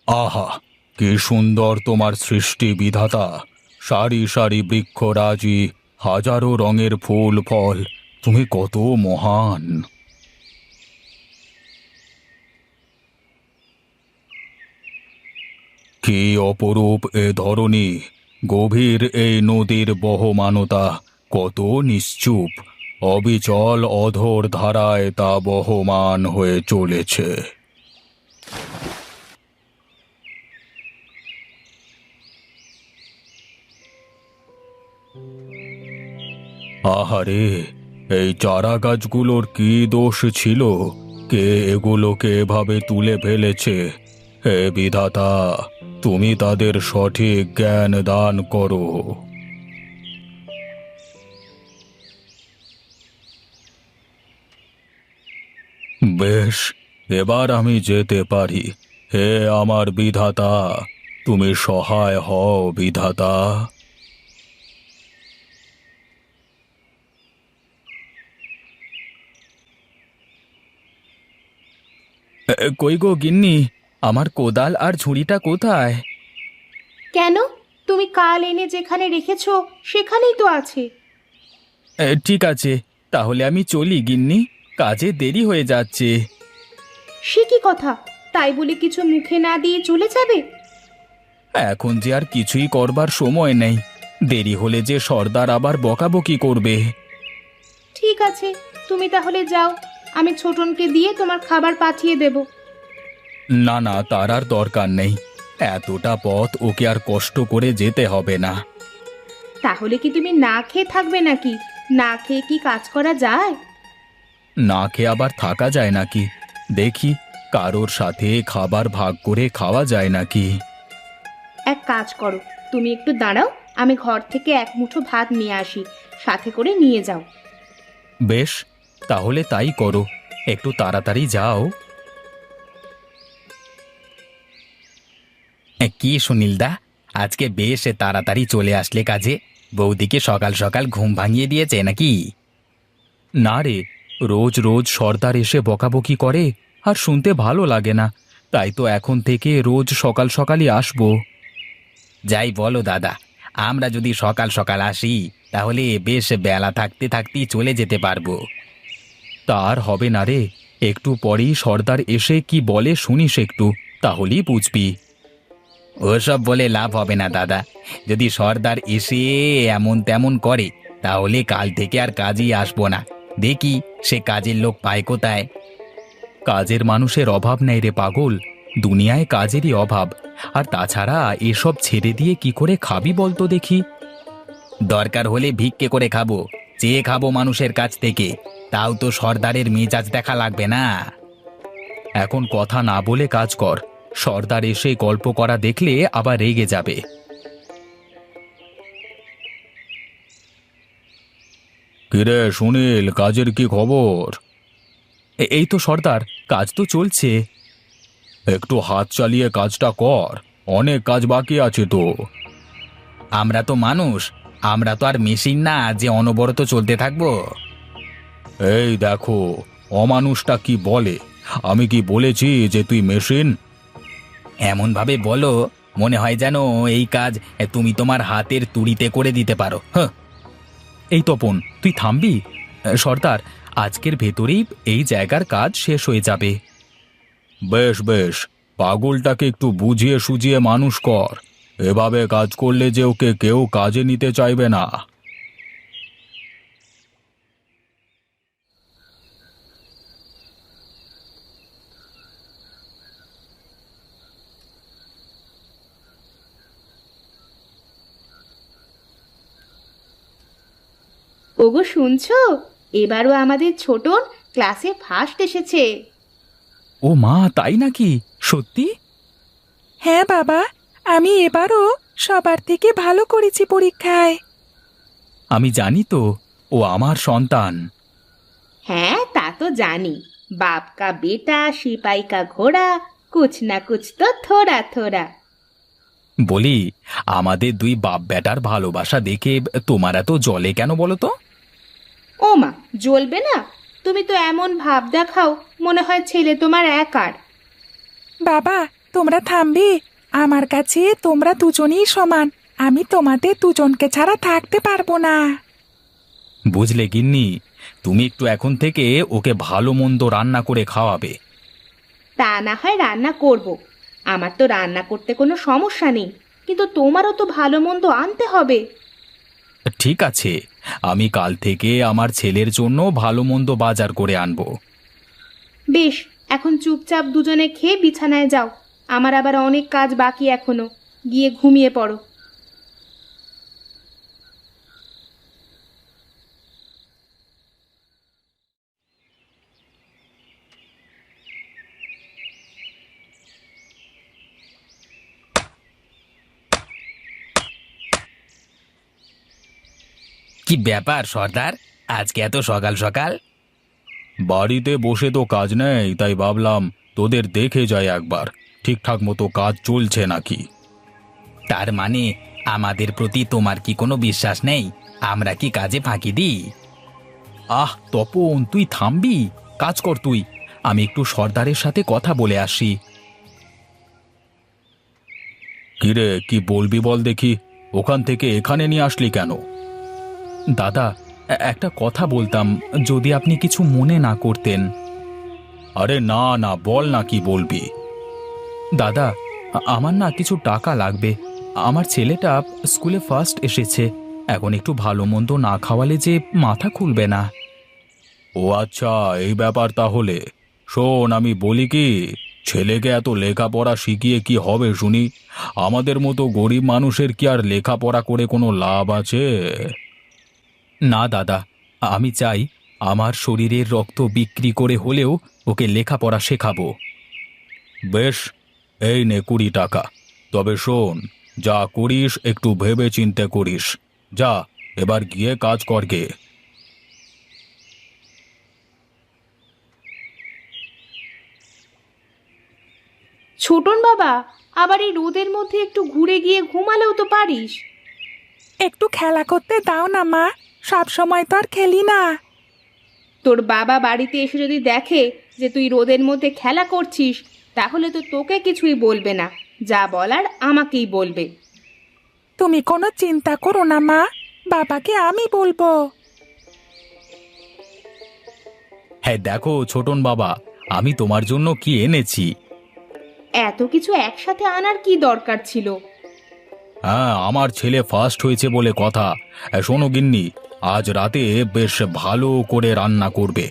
আহা, কি সুন্দর তোমার সৃষ্টি বিধাতা! সারি সারি বৃক্ষরাজি, হাজারো রঙের ফুল ফল, তুমি কত মহান! কি অপরূপ এ ধরনী! গভীর এই নদীর বহমানতা কত নিশ্চুপ! অবিচল অধর ধারায় তা বহমান হয়ে চলেছে। আহারে, এই চারা গাছগুলোর কি দোষ ছিল? কে এগুলোকে এভাবে তুলে ফেলেছে? হে বিধাতা, তুমি তাদের সঠিক জ্ঞান দান করো। বেশ, এবার আমি যেতে পারি। হে আমার বিধাতা, তুমি সহায় হও বিধাতা। কই গো গিন্নি, আমার কোদাল আর ঝুড়িটা কোথায়? কেন? তুমি কাল এনে যেখানে রেখেছো সেখানেই তো আছে। ঠিক আছে, তাহলে আমি চলি গিন্নি, কাজে দেরি হয়ে যাচ্ছে। সে কি কথা? তাই বলে কিছু মুখে না দিয়ে চলে যাবে? এখন যে আর কিছুই করবার সময় নেই, দেরি হলে যে সর্দার আবার বকাবকি করবে। ঠিক আছে, তুমি তাহলে যাও, আমি ছোটনকে দিয়ে তোমার খাবার পাঠিয়ে দেব। না না, তার আর দরকার নেই, এতটা পথ ওকে আর কষ্ট করে যেতে হবে না। তাহলে কি তুমি না খেয়ে থাকবে নাকি? না খেয়ে কি কাজ করা যায়? না খেয়ে আবার থাকা যায় নাকি? দেখি, কারোর সাথে খাবার ভাগ করে খাওয়া যায় নাকি। এক কাজ করো, তুমি একটু দাঁড়াও, আমি ঘর থেকে এক মুঠো ভাত নিয়ে আসি, সাথে করে নিয়ে যাও। বেশ, তাহলে তাই করো, একটু তাড়াতাড়ি যাও। কি সুনীলদা, আজকে বেশ তাড়াতাড়ি চলে আসলে কাজে? বৌদিকে সকাল সকাল ঘুম ভাঙিয়ে দিয়েছে নাকি? না রে, রোজ রোজ সর্দার এসে বকাবকি করে, আর শুনতে ভালো লাগে না, তাই তো এখন থেকে রোজ সকাল সকালই আসবো। যাই বলো দাদা, আমরা যদি সকাল সকাল আসি তাহলে বেশ বেলা থাকতে থাকতেই চলে যেতে পারবো। তার হবে না রে, একটু পরেই সর্দার এসে কি বলে শুনিস একটু, তাহলেই বুঝবি। ওসব বলে লাভ হবে না দাদা, যদি সর্দার এসে এমন তেমন করে তাহলে কাল থেকে আর কাজই আসবো না। দেখি সে কাজের লোক পায় কোথায়। কাজের মানুষের অভাব নেই রে পাগল, দুনিয়ায় কাজেরই অভাব। আর তাছাড়া এসব ছেড়ে দিয়ে কি করে খাবি বলতো দেখি? দরকার হলে ভিক্ষে করে খাবো, চেয়ে খাবো মানুষের কাছ থেকে, তাও তো সর্দারের মেজাজ দেখা লাগবে না। এখন কথা না বলে কাজ কর, সর্দার এসে গল্প করা দেখলে আবার রেগে যাবে। কিরে সুনীল, কাজের কি খবর? এই তো সর্দার, কাজ তো চলছে। একটু হাত চালিয়ে কাজটা কর, অনেক কাজ বাকি আছে তো। আমরা তো মানুষ, আমরা তো আর মেশিন না যে অনবরত চলতে থাকবো। এই দেখো, অমানুষটা কি বলে! আমি কি বলেছি যে তুই মেশিন? এমন ভাবে বলো, মনে হয় যেন এই কাজ তুমি তোমার হাতের তুড়িতে করে দিতে পারো। হ্যাঁ, এই তপন, তুই থামবি? সর্দার, আজকের ভেতরেই এই জায়গার কাজ শেষ হয়ে যাবে। বেশ বেশ, পাগলটাকে একটু বুঝিয়ে সুঝিয়ে মানুষ কর, এভাবে কাজ করলে যে ওকে কেউ কাজে নিতে চাইবে না। ওগো শুনছো? এবারও আমাদের ছোটন ক্লাসে ফার্স্ট এসেছে। ও মা, তাই নাকি? সত্যি? হ্যাঁ বাবা, আমি এবারও সবার থেকে ভালো করেছি পরীক্ষায়। আমি জানি তো, ও আমার সন্তান। হ্যাঁ, তা তো জানি। বাপ কা বেটা সিপাই কা ঘোড়া, কুছ না কুছ তো থোড়া থোড়া। বলি, আমাদের দুই বাপ বেটার ভালোবাসা দেখে তোমার এত জলে কেন বলো তো? ও মা, জ্বলবে না? তুমি তো এমন ভাব দেখাও, মনে হয় ছেলে তোমার একার। বাবা, তোমরা থামবে। আমার কাছে তোমরা দুজনেই সমান। আমি তোমাদের দুজনকে ছাড়া থাকতে পারবো না। বুঝলে গিন্নি, তুমি একটু এখন থেকে ওকে ভালো মন্দ রান্না করে খাওয়াবে। তা না হয় রান্না করব। আমার তো রান্না করতে কোনো সমস্যা নেই, কিন্তু তোমারও তো ভালো মন্দ আনতে হবে। ঠিক আছে, আমি কাল থেকে আমার ছেলের জন্য ভালো মন্দ বাজার করে আনবো। বেশ, এখন চুপচাপ দুজনে খেয়ে বিছানায় যাও। আমার আবার অনেক কাজ বাকি এখনো। গিয়ে ঘুমিয়ে পড়ো। কি ব্যাপার সর্দার, আজকে এত সকাল সকাল? বাড়িতে বসে তো কাজ নেই, তাই ভাবলাম তোদের দেখে যাই একবার, ঠিকঠাক মতো কাজ চলছে নাকি। তার মানে আমাদের প্রতি তোমার কি কোনো বিশ্বাস নেই? আমরা কি কাজে ফাঁকি দিই? আহ তপন, তুই থামবি? কাজ কর তুই। আমি একটু সর্দারের সাথে কথা বলে আসি। কিরে, কি বলবি বল দেখি। ওখান থেকে এখানে নিয়ে আসলি কেন? দাদা, একটা কথা বলতাম, যদি আপনি কিছু মনে না করতেন। আরে না না, বল না, কি বলবি? দাদা, আমার না কিছু টাকা লাগবে। আমার ছেলেটা স্কুলে ফার্স্ট এসেছে। এখন একটু ভালো মন্দ না খাওয়ালে যে মাথা খুলবে না। ও আচ্ছা, এই ব্যাপার তাহলে। শোন, আমি বলি কি, ছেলেকে এত লেখাপড়া শিখিয়ে কি হবে শুনি? আমাদের মতো গরিব মানুষের কি আর লেখাপড়া করে কোনো লাভ আছে? না দাদা, আমি চাই আমার শরীরের রক্ত বিক্রি করে হলেও ওকে লেখাপড়া শেখাবো। বেশ, এই নে 20 টাকা। তবে শোন, যা করিস একটু ভেবে চিন্তে করিস। যা, এবার গিয়ে কাজ কর গে। ছোটন বাবা, আবার এই রোদের মধ্যে একটু ঘুরে গিয়ে ঘুমালেও তো পারিস। একটু খেলা করতে দাও না মা, সব সময় তো আর খেলি না। তোর বাবা বাড়িতে এসে যদি দেখে যে তুই রোদের মধ্যে খেলা করছিস, তাহলে তো তোকে কিছুই বলবে না। যা বলার আমাকেই বলবে। তুমি কোনো চিন্তা করো না মা, বাবাকে আমি বলবো। হ্যাঁ দেখো ছোটন বাবা, আমি তোমার জন্য কি এনেছি। এত কিছু একসাথে আনার কি দরকার ছিল? হ্যাঁ, আমার ছেলে ফার্স্ট হয়েছে বলে কথা। শোনো গিন্নি, আজ রাতে বেশ ভালো করে রান্না করবে।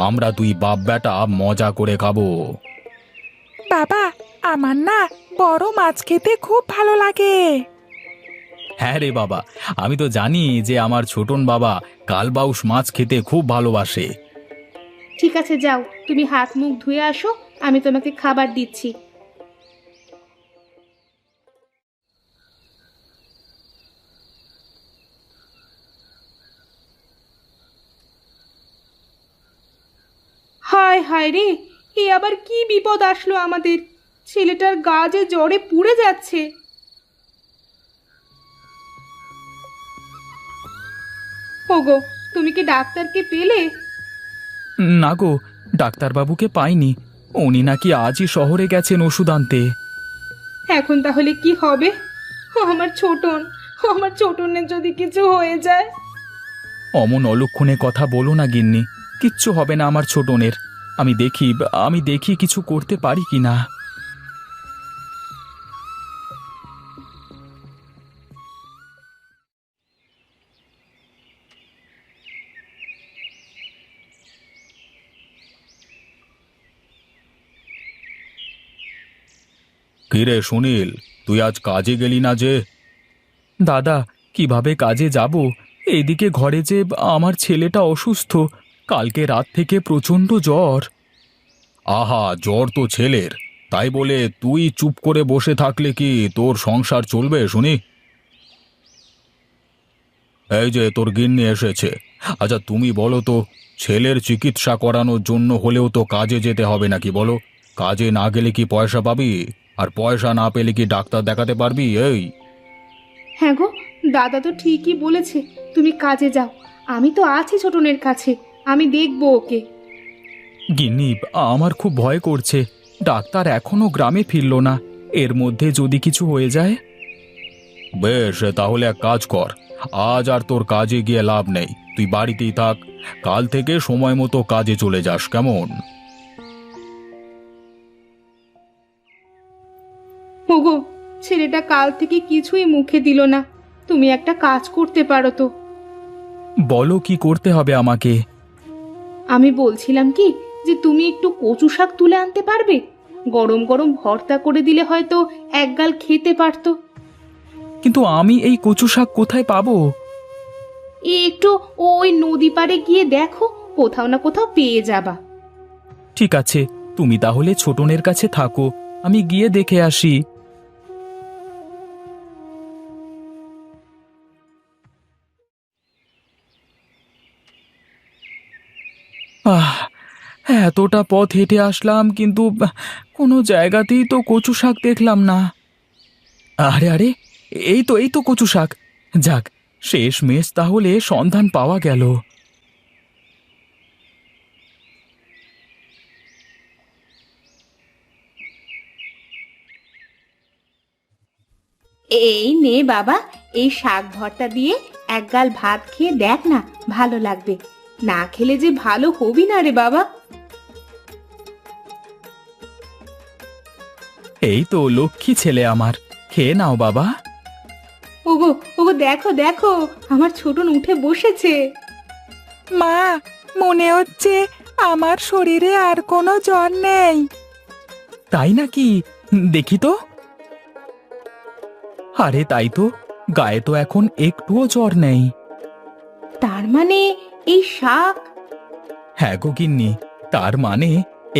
আমরা দুই বাপ বেটা মজা করে খাবো। বাবা, আমার না বড় মাছ খেতে খুব ভালো লাগে। হ্যাঁ রে বাবা, আমি তো জানি যে আমার ছোটন বাবা কালবাউস মাছ খেতে খুব ভালোবাসে। ঠিক আছে, যাও, তুমি হাত মুখ ধুয়ে আসো, আমি তোমাকে খাবার দিচ্ছি। হায় হায় রে, এ আবার কি বিপদ আসলো আমাদের! ছেলেটার গা যে জ্বরে পুড়ে যাচ্ছে। ওগো, তুমি কি ডাক্তারকে পেলে? না গো, ডাক্তারবাবুকে পাইনি। উনি নাকি আজই শহরে গেছেন ওষুধ আনতে। এখন তাহলে কি হবে? আমার ছোটন, আমার ছোটনের যদি কিছু হয়ে যায়। অমন অলক্ষণে কথা বলো না গিন্নি, কিচ্ছু হবে না আমার ছোটনের। আমি দেখি কিছু করতে পারি কিনা। কিরে সুনীল, তুই আজ কাজে গেলি না যে? দাদা, কিভাবে কাজে যাব? এইদিকে ঘরে যে আমার ছেলেটা অসুস্থ, কালকে রাত থেকে প্রচণ্ড জ্বর। আহা, জ্বর তো ছেলের, তাই বলে তুই চুপ করে বসে থাকলে কি তোর সংসার চলবে শুনি? এই যে তোর গিন্নি এসেছে। আচ্ছা তুমি বলো তো, ছেলের চিকিৎসা করানোর জন্য হলেও তো কাজে যেতে হবে নাকি বলো? কাজে না গেলে কি পয়সা পাবি? আর পয়সা না পেলে কি ডাক্তার দেখাতে পারবি? এই হ্যাঁ গো, দাদা তো ঠিকই বলেছে, তুমি কাজে যাও। আমি তো আছি ছোটনের কাছে, আমি দেখবো ওকে। গিন্নি, আমার খুব ভয় করছে। ডাক্তার এখনো গ্রামে ফিরল না। এর মধ্যে যদি কিছু হয়ে যায়। বেশ, তাহলে এক কাজ কর, আজ আর তোর কাজে গিয়ে লাভ নেই, তুই বাড়িতেই থাক। কাল থেকে সময় মতো কাজে চলে যাস, কেমন? ওগো, ছেলেটা কাল থেকে কিছুই মুখে দিল না। তুমি একটা কাজ করতে পারো তো? বলো, কি করতে হবে আমাকে? আমি বলছিলাম কি, যে তুমি একটু কচু শাক তুলে আনতে পারবে? গরম গরম ভর্তা করে দিলে হয়তো একগাল খেতে পারতো। কিন্তু আমি এই কচু শাক কোথায় পাবো? একটু ওই নদী পাড়ে গিয়ে দেখো, কোথাও না কোথাও পেয়ে যাবা। ঠিক আছে, তুমি তাহলে ছোটনের কাছে থাকো, আমি গিয়ে দেখে আসি। আহ, এতটা পথ হেঁটে আসলাম, কিন্তু কোনো জায়গাতেই তো কচু শাক দেখলাম না। আরে আরে, এই তো কচু শাক। যাক, শেষমেশ তাহলে সন্ধান পাওয়া গেল। এই নে বাবা, এই শাক ভর্তা দিয়ে একগাল ভাত খেয়ে দেখ না, ভালো লাগবে। না খেলে যে ভালো হবি না রে বাবা। এই তো লক্ষ্মী ছেলে আমার, খেয়ে নাও বাবা। ওগো ওগো, দেখো দেখো, আমার ছোটন উঠে বসেছে। মা, মনে হচ্ছে আমার শরীরে আর কোনো জ্বর নেই। তাই নাকি? দেখি তো। আরে তাই তো, গায়ে তো এখন একটুও জ্বর নেই। তার মানে এই শাক। হ্যাঁ গো গিন্নি, তার মানে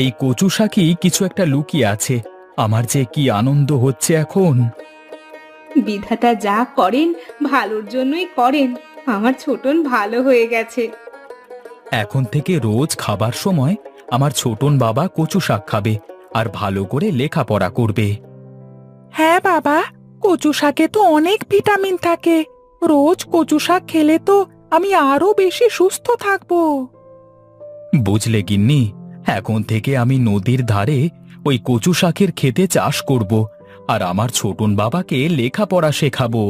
এই কচু শাকই কিছু একটা লুকিয়ে আছে। আমার যে কি আনন্দ হচ্ছে এখন। বিধাতা যা করেন ভালোর জন্যই করেন। আমার ছোটন ভালো হয়ে গেছে। এখন থেকে রোজ খাবার সময় আমার ছোটন বাবা কচু শাক খাবে আর ভালো করে লেখাপড়া করবে। হ্যাঁ বাবা, কচু শাকে তো অনেক ভিটামিন থাকে। রোজ কচু শাক খেলে তো আমি আরো বেশি সুস্থ থাকবো। বুঝলে গিন্নি, এখন থেকে আমি নদীর ধারে ওই কচু শাকের ক্ষেতে চাষ করব আর আমার ছোটন বাবাকে লেখাপড়া শেখাবো।